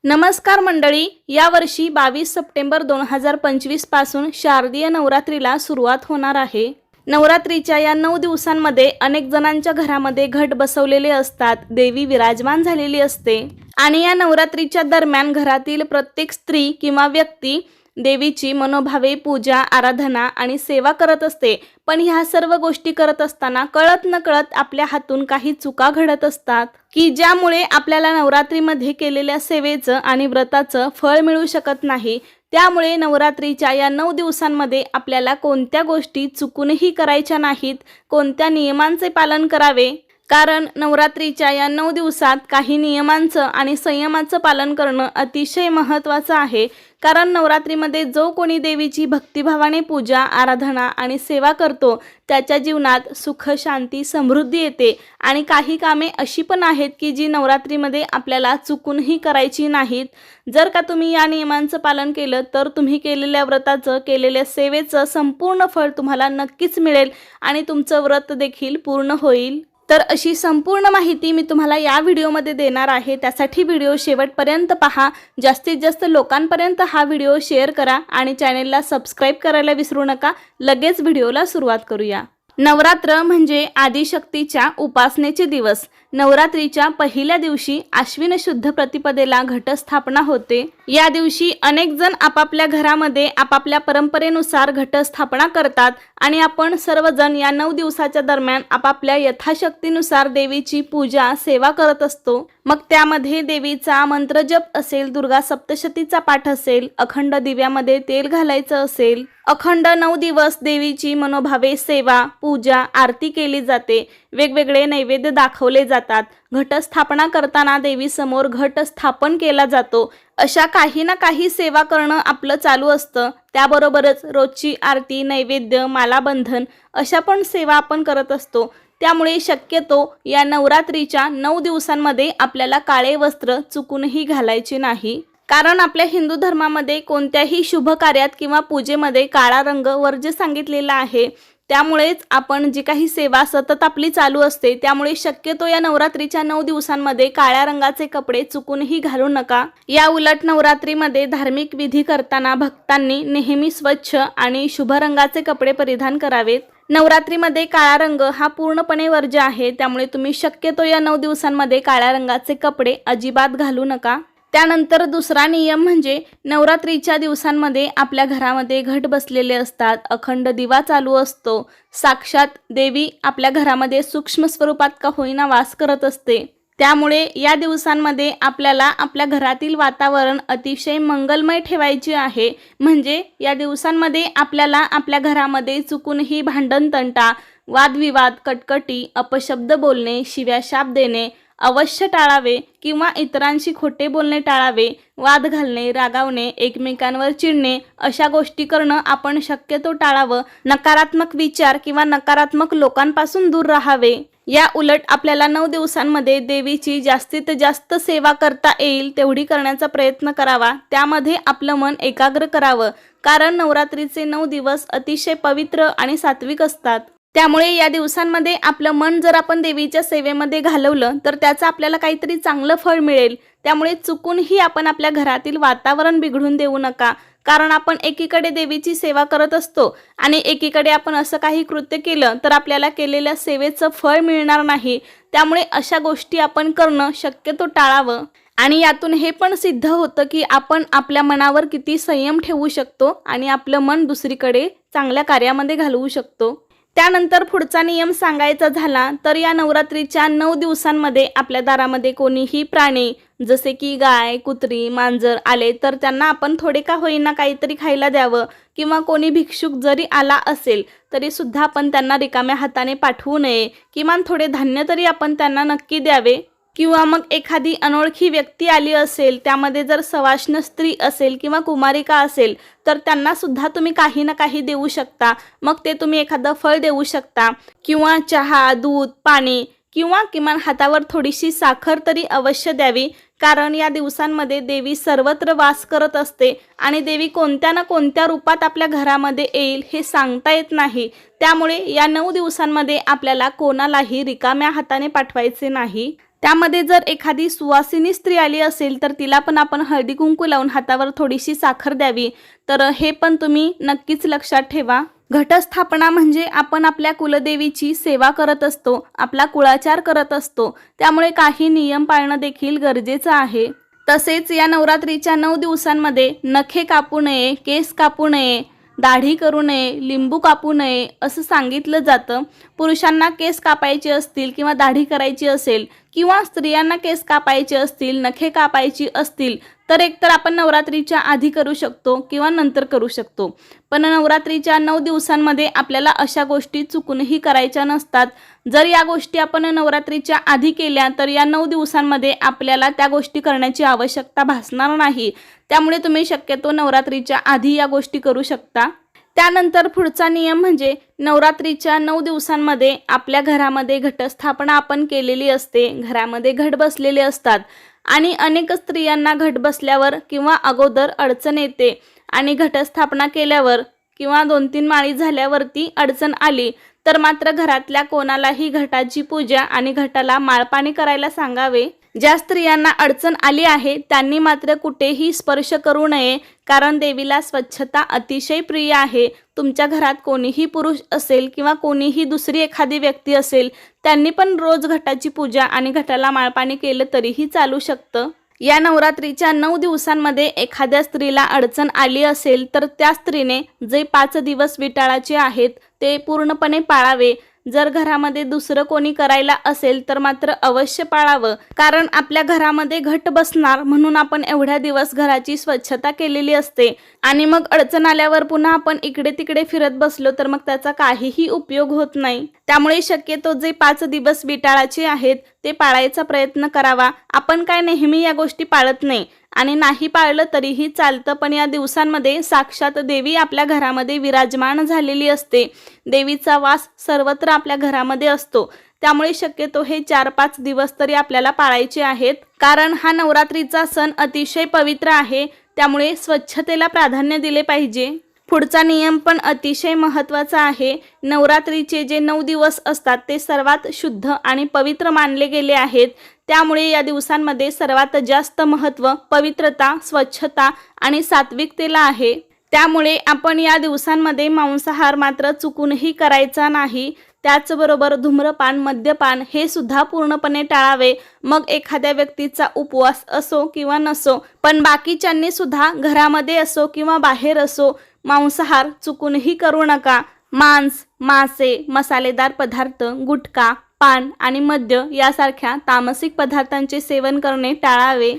नमस्कार मंडळी, यावर्षी 22 सप्टेंबर 2025 पासून शारदीय नवरात्रीला सुरुवात होणार आहे। नवरात्रीच्या या 9 दिवसांमध्ये अनेक जणांच्या घरामध्ये घट बसवलेले असतात, देवी विराजमान झालेली असते आणि या नवरात्रीच्या दरम्यान घरातील प्रत्येक स्त्री किंवा व्यक्ती देवीची मनोभावे पूजा, आराधना आणि सेवा करत असते। पण ह्या सर्व गोष्टी करत असताना कळत नकळत आपल्या हातून काही चुका घडत असतात की ज्यामुळे आपल्याला नवरात्रीमध्ये केलेल्या सेवेचं आणि व्रताचं फळ मिळू शकत नाही। त्यामुळे नवरात्रीच्या या 9 दिवसांमध्ये आपल्याला कोणत्या गोष्टी चुकूनही करायच्या नाहीत, कोणत्या नियमांचे पालन करावे, कारण नवरात्रीच्या या 9 दिवसात काही नियमांचं आणि संयमाचं पालन करणं अतिशय महत्त्वाचं आहे। कारण नवरात्रीमध्ये जो कोणी देवीची भक्तिभावाने पूजा, आराधना आणि सेवा करतो त्याच्या जीवनात सुख, शांती, समृद्धी येते। आणि काही कामे अशी पण आहेत की जी नवरात्रीमध्ये आपल्याला चुकूनही करायची नाहीत। जर का तुम्ही या नियमांचं पालन केलं तर तुम्ही केलेल्या व्रताचं, केलेल्या सेवेचं संपूर्ण फळ तुम्हाला नक्कीच मिळेल आणि तुमचं व्रत देखील पूर्ण होईल। तर अशी संपूर्ण माहिती मी तुम्हाला या व्हिडिओमध्ये देणार आहे, त्यासाठी व्हिडिओ शेवटपर्यंत पहा। जास्तीत जास्त लोकांपर्यंत हा व्हिडिओ शेअर करा आणि चॅनेलला सबस्क्राइब करायला विसरू नका। लगेच व्हिडिओला सुरुवात करूया। नवरात्र म्हणजे आदिशक्तीच्या उपासनेचे दिवस। नवरात्रीच्या पहिल्या दिवशी आश्विन शुद्ध प्रतिपदेला घटस्थापना होते। या दिवशी अनेक जण आपापल्या घरामध्ये आपापल्या परंपरेनुसार घटस्थापना करतात आणि आपण सर्वजण या 9 दिवसाच्या दरम्यान आपापल्या यथाशक्तीनुसार देवीची पूजा, सेवा करत असतो। मग त्यामध्ये देवीचा मंत्रजप असेल, दुर्गा सप्तशतीचा पाठ असेल, अखंड दिव्यामध्ये तेल घालायचं असेल, अखंड 9 दिवस देवीची मनोभावे सेवा, पूजा, आरती केली जाते, वेगवेगळे नैवेद्य दाखवले जातात। घटस्थापना करताना देवीसमोर घट स्थापन केला जातो। अशा काही ना काही सेवा करणं आपलं चालू असतं। त्याबरोबरच रोजची आरती, नैवेद्य, मालाबंधन अशा पण सेवा आपण करत असतो। त्यामुळे शक्यतो या नवरात्रीच्या 9 दिवसांमध्ये आपल्याला काळे वस्त्र चुकूनही घालायचे नाही। कारण आपल्या हिंदू धर्मामध्ये कोणत्याही शुभ कार्यात किंवा पूजेमध्ये काळा रंग वर्ज्य सांगितलेला आहे। त्यामुळेच आपण जी काही सेवा सतत आपली चालू असते, त्यामुळे शक्यतो या नवरात्रीच्या 9 दिवसांमध्ये काळ्या रंगाचे कपडे चुकूनही घालू नका। या उलट नवरात्रीमध्ये धार्मिक विधी करताना भक्तांनी नेहमी स्वच्छ आणि शुभ रंगाचे कपडे परिधान करावेत। नवरात्रीमध्ये काळा रंग हा पूर्णपणे वर्ज्य आहे, त्यामुळे तुम्ही शक्यतो या 9 दिवसांमध्ये काळ्या रंगाचे कपडे अजिबात घालू नका। त्यानंतर दुसरा नियम म्हणजे नवरात्रीच्या दिवसांमध्ये आपल्या घरामध्ये घट बसलेले असतात, अखंड दिवा चालू असतो, साक्षात देवी आपल्या घरामध्ये सूक्ष्म स्वरूपात का होईना वास करत असते। त्यामुळे या दिवसांमध्ये आपल्याला आपल्या घरातील वातावरण अतिशय मंगलमय ठेवायचे आहे। म्हणजे या दिवसांमध्ये आपल्याला आपल्या घरामध्ये चुकूनही भांडण, तंटा, वादविवाद, कटकटी, अपशब्द बोलणे, शिव्या शाप देणे अवश्य टाळावे किंवा इतरांशी खोटे बोलणे टाळावे। वाद घालणे, रागावणे, एकमेकांवर चिडणे अशा गोष्टी करणं आपण शक्यतो टाळावं। नकारात्मक विचार किंवा नकारात्मक लोकांपासून दूर राहावे। या उलट आपल्याला 9 दिवसांमध्ये देवीची जास्तीत जास्त सेवा करता येईल तेवढी करण्याचा प्रयत्न करावा। त्यामध्ये आपलं मन एकाग्र करावं, कारण नवरात्रीचे 9 दिवस अतिशय पवित्र आणि सात्विक असतात। त्यामुळे या दिवसांमध्ये आपलं मन जर आपण देवीच्या सेवेमध्ये घालवलं तर त्याचं आपल्याला काहीतरी चांगलं फळ मिळेल। त्यामुळे चुकूनही आपण आपल्या घरातील वातावरण बिघडून देऊ नका, कारण आपण एकीकडे देवीची सेवा करत असतो आणि एकीकडे आपण असं काही कृत्य केलं तर आपल्याला केलेल्या सेवेचं फळ मिळणार नाही। त्यामुळे अशा गोष्टी आपण करणं शक्यतो टाळावं। आणि यातून हे पण सिद्ध होतं की आपण आपल्या मनावर किती संयम ठेवू शकतो आणि आपलं मन दुसरीकडे चांगल्या कार्यामध्ये घालवू शकतो। त्यानंतर पुढचा नियम सांगायचा झाला तर या नवरात्रीच्या 9 दिवसांमध्ये आपल्या दारामध्ये कोणीही प्राणी जसे की गाय, कुत्री, मांजर आले तर त्यांना आपण थोडे का होईना काहीतरी खायला द्यावं, किंवा कोणी भिक्षुक जरी आला असेल तरी सुद्धा आपण त्यांना रिकाम्या हाताने पाठवू नये। किमान थोडे धान्य तरी आपण त्यांना नक्की द्यावे। किंवा मग एखादी अनोळखी व्यक्ती आली असेल, त्यामध्ये जर सवाष्ण स्त्री असेल किंवा कुमारिका असेल तर त्यांना सुद्धा तुम्ही काही ना काही देऊ शकता। मग ते तुम्ही एखादं फळ देऊ शकता किंवा चहा, दूध, पाणी किंवा किमान हातावर थोडीशी साखर तरी अवश्य द्यावी। कारण या दिवसांमध्ये देवी सर्वत्र वास करत असते आणि देवी कोणत्या ना कोणत्या रूपात आपल्या घरामध्ये येईल हे सांगता येत नाही। त्यामुळे या 9 दिवसांमध्ये आपल्याला कोणालाही रिकाम्या हाताने पाठवायचे नाही। त्यामध्ये जर एखादी सुवासिनी स्त्री आली असेल तर तिला पण आपण हळदी कुंकू लावून हातावर थोडीशी साखर द्यावी. तर हे पण तुम्ही नक्कीच लक्षात ठेवा. घटस्थापना म्हणजे आपण आपल्या कुलदेवीची सेवा करत असतो, आपला कुळाचार करत असतो, त्यामुळे काही नियम पाळणं देखील गरजेचं आहे. तसेच या नवरात्रीच्या 9 दिवसांमध्ये नखे कापू नये, केस कापू नये, दाढी करू नये, लिंबू कापू नये असं सांगितलं जातं. पुरुषांना केस कापायचे असतील किंवा दाढी करायची असेल किंवा स्त्रियांना केस कापायचे असतील, नखे कापायची असतील तर एकतर आपण नवरात्रीच्या आधी करू शकतो किंवा नंतर करू शकतो. पण नवरात्रीच्या 9 दिवसांमध्ये आपल्याला अशा गोष्टी चुकूनही करायच्या नसतात. जर या गोष्टी आपण नवरात्रीच्या आधी केल्या तर या 9 दिवसांमध्ये आपल्याला त्या गोष्टी करण्याची आवश्यकता भासणार नाही. त्यामुळे तुम्ही शक्यतो नवरात्रीच्या आधी या गोष्टी करू शकता. त्यानंतर पुढचा नियम म्हणजे नवरात्रीच्या 9 दिवसांमध्ये आपल्या घरामध्ये घटस्थापना आपण केलेली असते, घरामध्ये घट बसलेले असतात आणि अनेक स्त्रियांना घट बसल्यावर किंवा अगोदर अडचण येते आणि घटस्थापना केल्यावर किंवा 2-3 माळी झाल्यावरती अडचण आली तर मात्र घरातल्या कोणालाही घटाची पूजा आणि घटाला माळपाणी करायला सांगावे. ज्या स्त्रियांना अडचण आली आहे त्यांनी मात्र कुठेही स्पर्श करू नये, कारण देवीला स्वच्छता अतिशय प्रिय आहे. तुमच्या घरात कोणीही पुरुष असेल किंवा कोणीही दुसरी एखादी व्यक्ती असेल त्यांनी पण रोज घटाची पूजा आणि घटाला माळपाणी केलं तरीही चालू शकतं. या नवरात्रीच्या 9 दिवसांमध्ये एखाद्या स्त्रीला अडचण आली असेल तर त्या स्त्रीने जे 5 दिवस विटाळाचे आहेत ते पूर्णपणे पाळावे. जर घरामध्ये दुसरं कोणी करायला असेल तर मात्र अवश्य पाळावं, कारण आपल्या घरामध्ये घट बसणार म्हणून आपण एवढ्या दिवस घराची स्वच्छता केलेली असते आणि मग अडचण आल्यावर पुन्हा आपण इकडे तिकडे फिरत बसलो तर मग त्याचा काहीही उपयोग होत नाही. त्यामुळे शक्यतो जे 5 दिवस विटाळाचे आहेत ते पाळायचा प्रयत्न करावा. आपण काय नेहमी या गोष्टी पाळत नाही आणि नाही पाळलं तरीही चालतं, पण या दिवसांमध्ये साक्षात देवी आपल्या घरामध्ये विराजमान झालेली असते. देवीचा वास सर्वत्र आपल्या घरामध्ये असतो. त्यामुळे शक्यतो हे 4-5 दिवस तरी आपल्याला पाळायचे आहेत, कारण हा नवरात्रीचा सण अतिशय पवित्र आहे. त्यामुळे स्वच्छतेला प्राधान्य दिले पाहिजे. पुढचा नियम पण अतिशय महत्त्वाचा आहे. नवरात्रीचे जे 9 दिवस असतात ते सर्वात शुद्ध आणि पवित्र मानले गेले आहेत. त्यामुळे या दिवसांमध्ये सर्वात जास्त महत्त्व पवित्रता, स्वच्छता आणि सात्विकतेला आहे. त्यामुळे आपण या दिवसांमध्ये मांसाहार मात्र चुकूनही करायचा नाही. त्याचबरोबर धूम्रपान, मद्यपान हे सुद्धा पूर्णपणे टाळावे. मग एखाद्या व्यक्तीचा उपवास असो किंवा नसो, पण बाकीच्यांनी सुद्धा घरामध्ये असो किंवा बाहेर असो मांसाहार चुकूनही करू नका. मांस, मासे, मसालेदार पदार्थ, गुटखा, पान आणि मद्य यासारख्या तामसिक पदार्थांचे सेवन करणे टाळावे.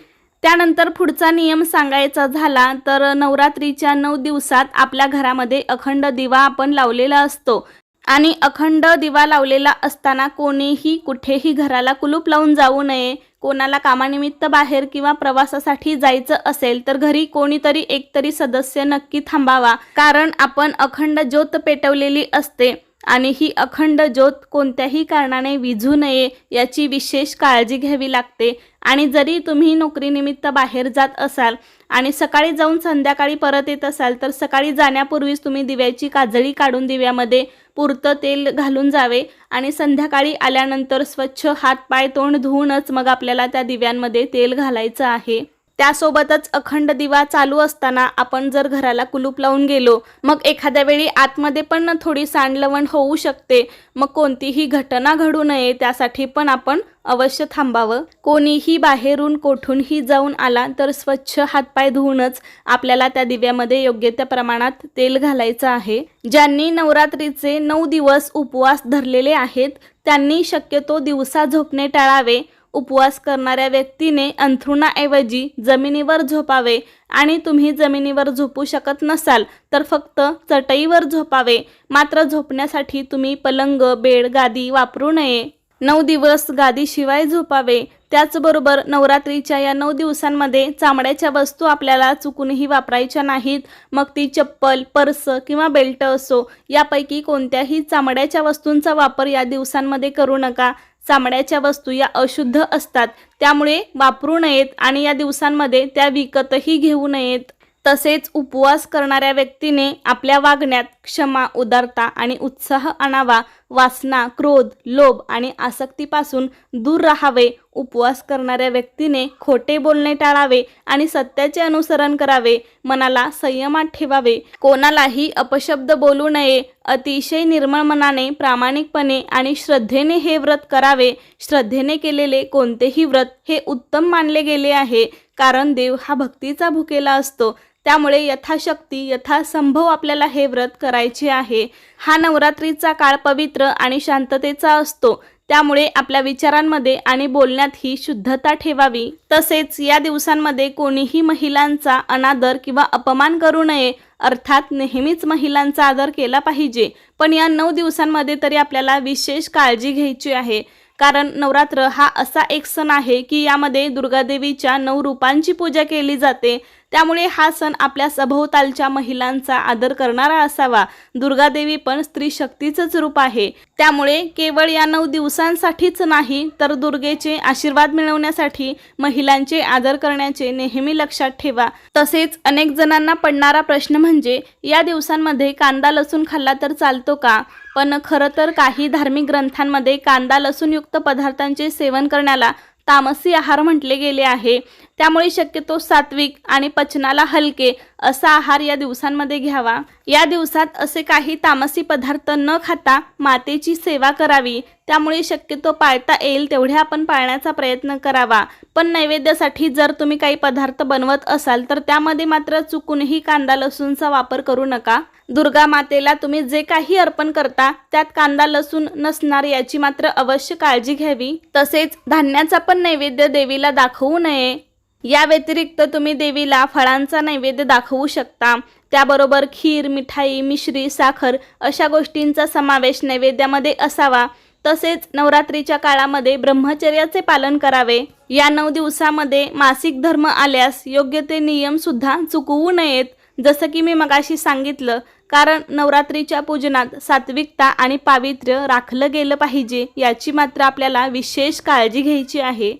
त्यानंतर पुढचा नियम सांगायचा झाला तर नवरात्रीच्या 9 दिवसात आपल्या घरामध्ये अखंड दिवा आपण लावलेला असतो आणि अखंड दिवा लावलेला असताना कोणीही कुठेही घराला कुलूप लावून जाऊ नये. कोणाला कामानिमित्त बाहेर किंवा प्रवासासाठी जायचं असेल तर घरी कोणीतरी एकतरी सदस्य नक्की थांबावा, कारण आपण अखंड ज्योत पेटवलेली असते आणि ही अखंड ज्योत कोणत्याही कारणाने विझू नये याची विशेष काळजी घ्यावी लागते. आणि जरी तुम्ही नोकरीनिमित्त बाहेर जात असाल आणि सकाळी जाऊन संध्याकाळी परत येत असाल तर सकाळी जाण्यापूर्वीच तुम्ही दिव्याची काजळी काढून दिव्यामध्ये पुरतं तेल घालून जावे आणि संध्याकाळी आल्यानंतर स्वच्छ हात पाय तोंड धुवूनच मग आपल्याला त्या दिव्यांमध्ये तेल घालायचं आहे. त्यासोबतच अखंड दिवा चालू असताना आपण जर घराला कुलूप लावून गेलो मग एखाद्या वेळी आतमध्ये पण थोडी सांडलवण होऊ शकते. मग कोणतीही घटना घडू नये त्यासाठी पण आपण अवश्य थांबावं. कोणीही बाहेरून कोठूनही जाऊन आला तर स्वच्छ हातपाय धुवूनच आपल्याला त्या दिव्यामध्ये योग्य त्या प्रमाणात तेल घालायचं आहे. ज्यांनी नवरात्रीचे 9 दिवस उपवास धरलेले आहेत त्यांनी शक्यतो दिवसा झोपणे टाळावे. उपवास करणाऱ्या व्यक्तीने अंथरुणाऐवजी जमिनीवर झोपावे आणि तुम्ही जमिनीवर झोपू शकत नसाल तर फक्त चटईवर झोपावे. मात्र झोपण्यासाठी तुम्ही पलंग, बेड, गादी वापरू नये. 9 दिवस गादीशिवाय झोपावे. त्याचबरोबर नवरात्रीच्या या 9 दिवसांमध्ये चामड्याच्या वस्तू आपल्याला चुकूनही वापरायच्या नाहीत. मग ती चप्पल, पर्स किंवा बेल्ट असो, यापैकी कोणत्याही चामड्याच्या वस्तूंचा वापर या दिवसांमध्ये करू नका. चामड्याच्या वस्तू या अशुद्ध असतात, त्यामुळे वापरू नयेत आणि या दिवसांमध्ये त्या विकतही घेऊ नयेत. तसेच उपवास करणाऱ्या व्यक्तीने आपल्या वागण्यात क्षमा, उदारता आणि उत्साह आणावा. वासना, क्रोध, लोभ आणि आसक्तीपासून दूर राहावे. उपवास करणाऱ्या व्यक्तीने खोटे बोलणे टाळावे आणि सत्याचे अनुसरण करावे. मनाला संयमात ठेवावे. कोणालाही अपशब्द बोलू नये. अतिशय निर्मळ मनाने, प्रामाणिकपणे आणि श्रद्धेने हे व्रत करावे. श्रद्धेने केलेले कोणतेही व्रत हे उत्तम मानले गेले आहे, कारण देव हा भक्तीचा भुकेला असतो. त्यामुळे यथाशक्ती, यथासंभव आपल्याला हे व्रत करायचे आहे. हा नवरात्रीचा काळ पवित्र आणि शांततेचा असतो. त्यामुळे आपल्या विचारांमध्ये आणि बोलण्यातही शुद्धता ठेवावी. तसेच या दिवसांमध्ये कोणीही महिलांचा अनादर किंवा अपमान करू नये. अर्थात नेहमीच महिलांचा आदर केला पाहिजे, पण या 9 दिवसांमध्ये तरी आपल्याला विशेष काळजी घ्यायची आहे. कारण नवरात्र हा असा एक सण आहे की यामध्ये दुर्गादेवीच्या 9 रूपांची पूजा केली जाते. त्यामुळे हा सण आपल्या सभोवतालच्या महिलांचा आदर करणारा असावा. दुर्गादेवी पण स्त्री शक्तीचंच रूप आहे. त्यामुळे केवळ या 9 दिवसांसाठीच नाही, तर दुर्गेचे आशीर्वाद मिळवण्यासाठी महिलांचे आदर करण्याचे नेहमी लक्षात ठेवा. तसेच अनेक जणांना पडणारा प्रश्न म्हणजे या दिवसांमध्ये कांदा लसूण खाल्ला तर चालतो का? पण खरं तर काही धार्मिक ग्रंथांमध्ये कांदा लसूणयुक्त पदार्थांचे सेवन करण्याला तामसी आहार म्हटले गेले आहे. त्यामुळे शक्यतो सात्विक आणि पचनाला हलके असा आहार या दिवसांमध्ये घ्यावा. या दिवसात असे काही तामसी पदार्थ न खाता मातेची सेवा करावी. त्यामुळे शक्यतो पाळता येईल तेवढे आपण पाळण्याचा प्रयत्न करावा. पण नैवेद्यासाठी जर तुम्ही काही पदार्थ बनवत असाल तर त्यामध्ये मात्र चुकूनही कांदा लसूणचा वापर करू नका. दुर्गा मातेला तुम्ही जे काही अर्पण करता त्यात कांदा लसूण नसणार याची मात्र अवश्य काळजी घ्यावी. तसेच धान्याचा पण नैवेद्य देवीला दाखवू नये. या व्यतिरिक्त तुम्ही देवीला फळांचा नैवेद्य दाखवू शकता. त्याबरोबर खीर, मिठाई, मिश्री, साखर अशा गोष्टींचा समावेश नैवेद्यामध्ये असावा. तसेच नवरात्रीच्या काळामध्ये ब्रह्मचर्याचे पालन करावे. या 9 दिवसामध्ये मासिक धर्म आल्यास योग्य ते नियम सुद्धा चुकवू नयेत. जसं की मी मगाशी सांगितलं, कारण नवरात्रीच्या पूजनात सात्विकता आणि पावित्र्य राखलं गेलं पाहिजे याची मात्र आपल्याला विशेष काळजी घ्यायची आहे.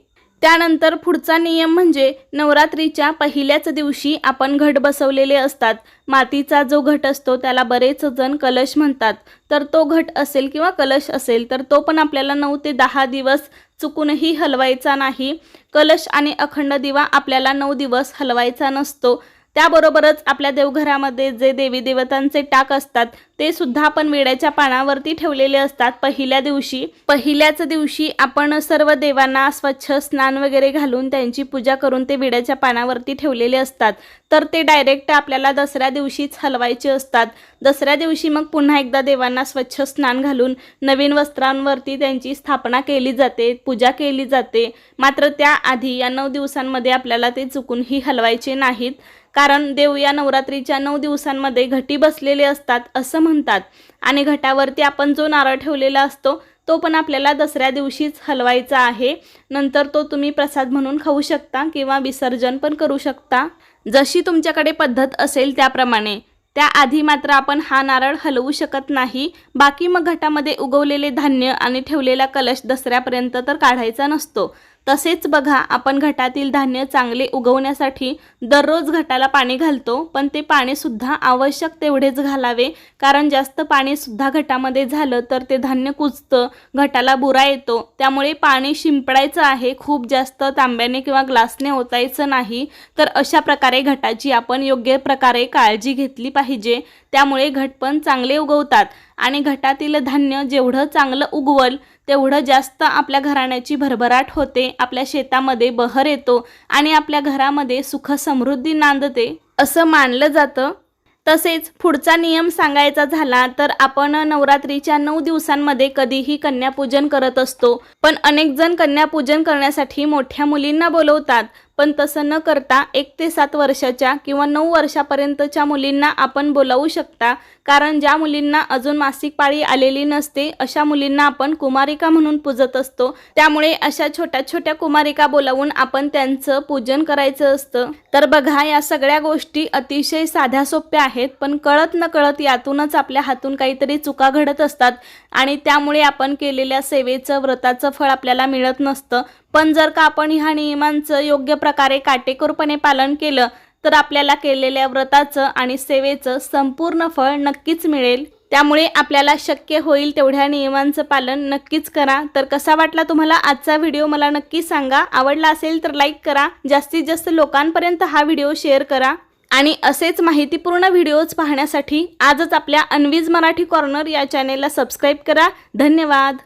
त्यानंतर पुढचा नियम म्हणजे नवरात्रीच्या पहिल्याच दिवशी आपण घट बसवलेले असतात. मातीचा जो घट असतो त्याला बरेच जण कलश म्हणतात. तर तो घट असेल किंवा कलश असेल तर तो पण आपल्याला 9 ते 10 दिवस चुकूनही हलवायचा नाही. कलश आणि अखंड दिवा आपल्याला 9 दिवस हलवायचा नसतो. त्याबरोबरच आपल्या देवघरामध्ये जे देवी देवतांचे टाक असतात ते सुद्धा आपण विड्याच्या पानावरती ठेवलेले असतात. पहिल्याच दिवशी आपण सर्व देवांना स्वच्छ स्नान वगैरे घालून त्यांची पूजा करून ते विड्याच्या पानावरती ठेवलेले असतात. तर ते डायरेक्ट आपल्याला दसऱ्या दिवशीच हलवायचे असतात. दसऱ्या दिवशी मग पुन्हा एकदा देवांना स्वच्छ स्नान घालून नवीन वस्त्रांवरती त्यांची स्थापना केली जाते, पूजा केली जाते. मात्र त्याआधी या 9 दिवसांमध्ये आपल्याला ते चुकूनही हलवायचे नाहीत. कारण देव या नवरात्रीच्या 9 दिवसांमध्ये घटी बसलेले असतात असं म्हणतात. आणि घटावरती आपण जो नारळ ठेवलेला असतो तो पण आपल्याला दसऱ्या दिवशीच हलवायचा आहे. नंतर तो तुम्ही प्रसाद म्हणून खाऊ शकता किंवा विसर्जन पण करू शकता, जशी तुमच्याकडे पद्धत असेल त्याप्रमाणे. त्याआधी मात्र आपण हा नारळ हलवू शकत नाही. बाकी मग घटामध्ये उगवलेले धान्य आणि ठेवलेला कलश दसऱ्यापर्यंत तर काढायचा नसतो. तसेच बघा, आपण घटातील धान्य चांगले उगवण्यासाठी दररोज घटाला पाणी घालतो, पण ते पाणी सुद्धा आवश्यक तेवढेच घालावे. कारण जास्त पाणी सुद्धा घटामध्ये झालं तर ते धान्य कुजतं, घटाला बुरा येतो. त्यामुळे पाणी शिंपडायचं आहे, खूप जास्त तांब्याने किंवा ग्लासने ओतायचं नाही. तर अशा प्रकारे घटाची आपण योग्य प्रकारे काळजी घेतली पाहिजे. त्यामुळे घट पण चांगले उगवतात आणि घटातील धान्य जेवढं चांगलं उगवल तेवढं जास्त आपल्या घराण्याची भरभराट होते, आपल्या शेतामध्ये बहर येतो आणि आपल्या घरामध्ये सुख समृद्धी नांदते असं मानलं जातं. तसेच पुढचा नियम सांगायचा झाला तर आपण नवरात्रीच्या 9 दिवसांमध्ये कधीही कन्यापूजन करत असतो. पण अनेक जण कन्यापूजन करण्यासाठी मोठ्या मुलींना बोलवतात. पण तसं न करता 1 ते 7 वर्षाच्या किंवा 9 वर्षापर्यंतच्या मुलींना आपण बोलावू शकता. कारण ज्या मुलींना अजून मासिक पाळी आलेली नसते अशा मुलींना आपण कुमारिका म्हणून पूजत असतो. त्यामुळे अशा छोट्या छोट्या कुमारिका बोलावून आपण त्यांचं पूजन करायचं असतं. तर बघा, या सगळ्या गोष्टी अतिशय साध्या सोप्या आहेत, पण कळत न कळत यातूनच आपल्या हातून काहीतरी चुका घडत असतात आणि त्यामुळे आपण केलेल्या सेवेचं, व्रताचं फळ आपल्याला मिळत नसतं. पण जर का आपण ह्या नियमांचं योग्य प्रकारे काटेकोरपणे पालन केलं तर आपल्याला केलेल्या व्रताचं आणि सेवेचं संपूर्ण फळ नक्कीच मिळेल। त्यामुळे आपल्याला शक्य होईल तेवढ्या नियमांचं पालन नक्कीच करा। तर कसा वाटला तुम्हाला आजचा व्हिडिओ मला नक्की सांगा। आवडला असेल तर लाईक करा, जास्तीत जास्त लोकांपर्यंत हा व्हिडिओ शेअर करा आणि असेच माहितीपूर्ण व्हिडिओज पाहण्यासाठी आजच आपल्या अन्वीज मराठी कॉर्नर या चॅनेलला सबस्क्राईब करा। धन्यवाद।